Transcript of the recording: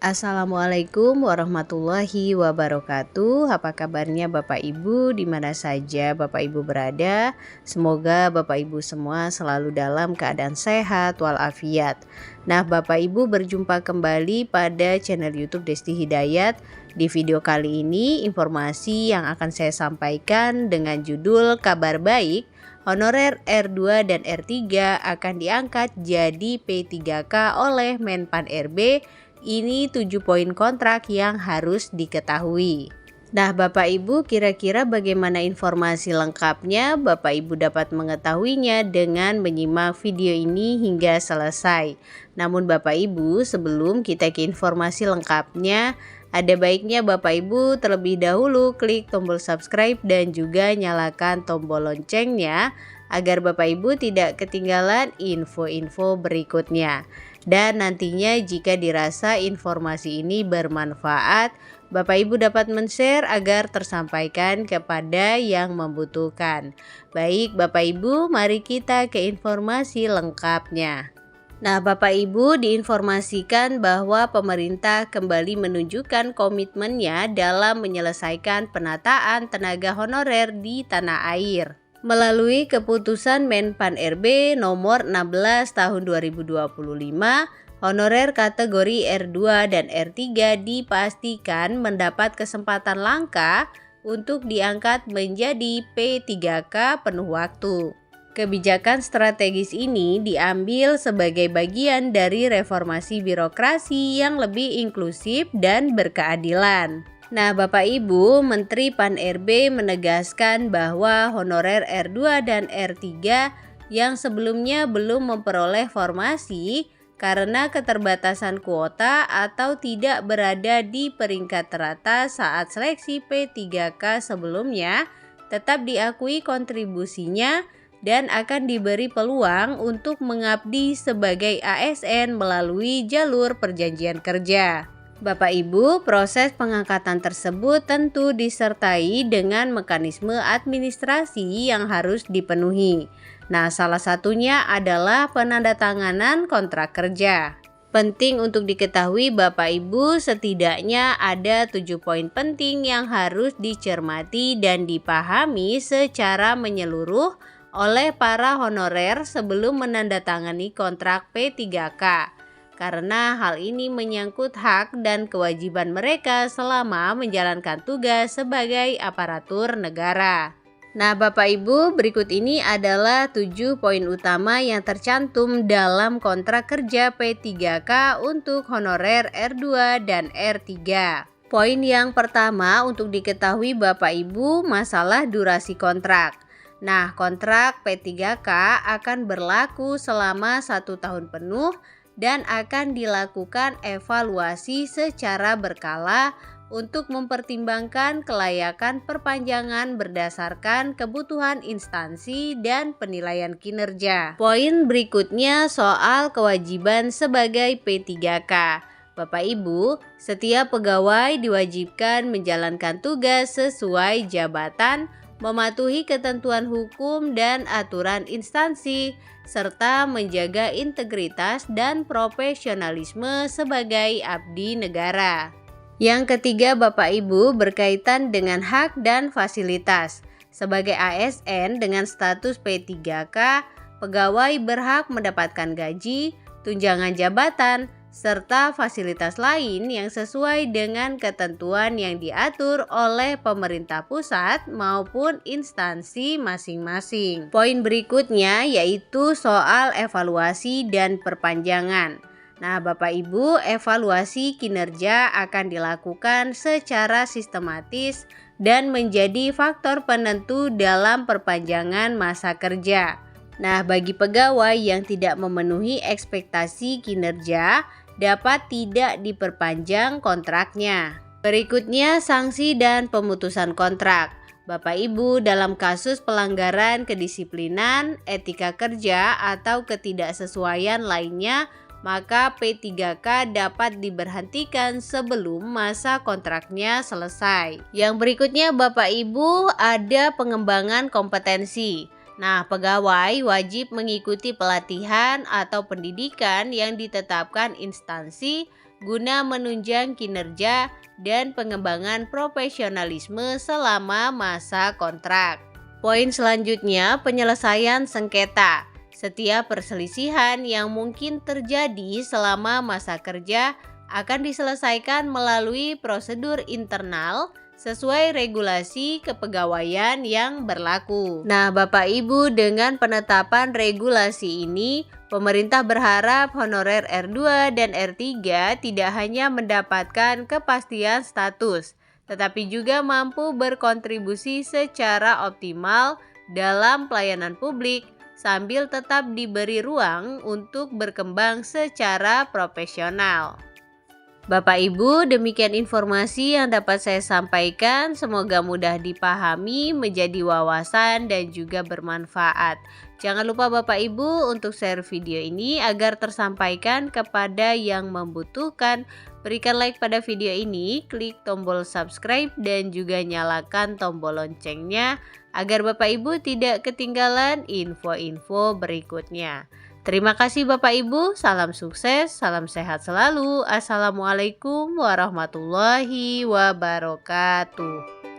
Assalamualaikum warahmatullahi wabarakatuh. Apa kabarnya Bapak Ibu di mana saja Bapak Ibu berada? Semoga Bapak Ibu semua selalu dalam keadaan sehat walafiat. Nah, Bapak Ibu berjumpa kembali pada channel YouTube Desti Hidayat. Di video kali ini informasi yang akan saya sampaikan dengan judul kabar baik, honorer R2 dan R3 akan diangkat jadi P3K oleh Menpan RB. Ini 7 poin kontrak yang harus diketahui. Nah, Bapak Ibu, kira-kira bagaimana informasi lengkapnya? Bapak Ibu dapat mengetahuinya dengan menyimak video ini hingga selesai. Namun Bapak Ibu, sebelum kita ke informasi lengkapnya, ada baiknya Bapak Ibu terlebih dahulu klik tombol subscribe dan juga nyalakan tombol loncengnya agar Bapak Ibu tidak ketinggalan info-info berikutnya. Dan nantinya jika dirasa informasi ini bermanfaat, Bapak Ibu dapat men-share agar tersampaikan kepada yang membutuhkan. Baik Bapak Ibu, mari kita ke informasi lengkapnya. Nah, Bapak Ibu diinformasikan bahwa pemerintah kembali menunjukkan komitmennya dalam menyelesaikan penataan tenaga honorer di tanah air. Melalui keputusan Menpan RB nomor 16 tahun 2025, honorer kategori R2 dan R3 dipastikan mendapat kesempatan langka untuk diangkat menjadi P3K penuh waktu. Kebijakan strategis ini diambil sebagai bagian dari reformasi birokrasi yang lebih inklusif dan berkeadilan. Nah, Bapak Ibu, Menteri Pan RB menegaskan bahwa honorer R2 dan R3 yang sebelumnya belum memperoleh formasi karena keterbatasan kuota atau tidak berada di peringkat teratas saat seleksi P3K sebelumnya tetap diakui kontribusinya dan akan diberi peluang untuk mengabdi sebagai ASN melalui jalur perjanjian kerja. Bapak Ibu, proses pengangkatan tersebut tentu disertai dengan mekanisme administrasi yang harus dipenuhi. Nah, salah satunya adalah penandatanganan kontrak kerja. Penting untuk diketahui Bapak Ibu, setidaknya ada 7 poin penting yang harus dicermati dan dipahami secara menyeluruh oleh para honorer sebelum menandatangani kontrak P3K. Karena hal ini menyangkut hak dan kewajiban mereka selama menjalankan tugas sebagai aparatur negara. Nah, Bapak Ibu, berikut ini adalah 7 poin utama yang tercantum dalam kontrak kerja P3K untuk honorer R2 dan R3. Poin yang pertama untuk diketahui Bapak Ibu, masalah durasi kontrak. Nah, kontrak P3K akan berlaku selama 1 tahun penuh dan akan dilakukan evaluasi secara berkala untuk mempertimbangkan kelayakan perpanjangan berdasarkan kebutuhan instansi dan penilaian kinerja. Poin berikutnya soal kewajiban sebagai P3K. Bapak Ibu, setiap pegawai diwajibkan menjalankan tugas sesuai jabatan, mematuhi ketentuan hukum dan aturan instansi, serta menjaga integritas dan profesionalisme sebagai abdi negara. Yang ketiga Bapak Ibu berkaitan dengan hak dan fasilitas. Sebagai ASN dengan status P3K, pegawai berhak mendapatkan gaji, tunjangan jabatan, serta fasilitas lain yang sesuai dengan ketentuan yang diatur oleh pemerintah pusat maupun instansi masing-masing. Poin berikutnya yaitu soal evaluasi dan perpanjangan. Nah, Bapak Ibu, evaluasi kinerja akan dilakukan secara sistematis dan menjadi faktor penentu dalam perpanjangan masa kerja. Nah, bagi pegawai yang tidak memenuhi ekspektasi kinerja, dapat tidak diperpanjang kontraknya. Berikutnya, sanksi dan pemutusan kontrak. Bapak Ibu, dalam kasus pelanggaran kedisiplinan, etika kerja, atau ketidaksesuaian lainnya, maka P3K dapat diberhentikan sebelum masa kontraknya selesai. Yang berikutnya Bapak Ibu, ada pengembangan kompetensi. Nah, pegawai wajib mengikuti pelatihan atau pendidikan yang ditetapkan instansi guna menunjang kinerja dan pengembangan profesionalisme selama masa kontrak. Poin selanjutnya, penyelesaian sengketa. Setiap perselisihan yang mungkin terjadi selama masa kerja akan diselesaikan melalui prosedur internal sesuai regulasi kepegawaian yang berlaku. Nah, Bapak Ibu, dengan penetapan regulasi ini, pemerintah berharap honorer R2 dan R3 tidak hanya mendapatkan kepastian status, tetapi juga mampu berkontribusi secara optimal dalam pelayanan publik sambil tetap diberi ruang untuk berkembang secara profesional. Bapak Ibu, demikian informasi yang dapat saya sampaikan. Semoga mudah dipahami, menjadi wawasan dan juga bermanfaat. Jangan lupa Bapak Ibu untuk share video ini agar tersampaikan kepada yang membutuhkan. Berikan like pada video ini, klik tombol subscribe dan juga nyalakan tombol loncengnya agar Bapak Ibu tidak ketinggalan info-info berikutnya. Terima kasih Bapak Ibu, salam sukses, salam sehat selalu. Assalamualaikum warahmatullahi wabarakatuh.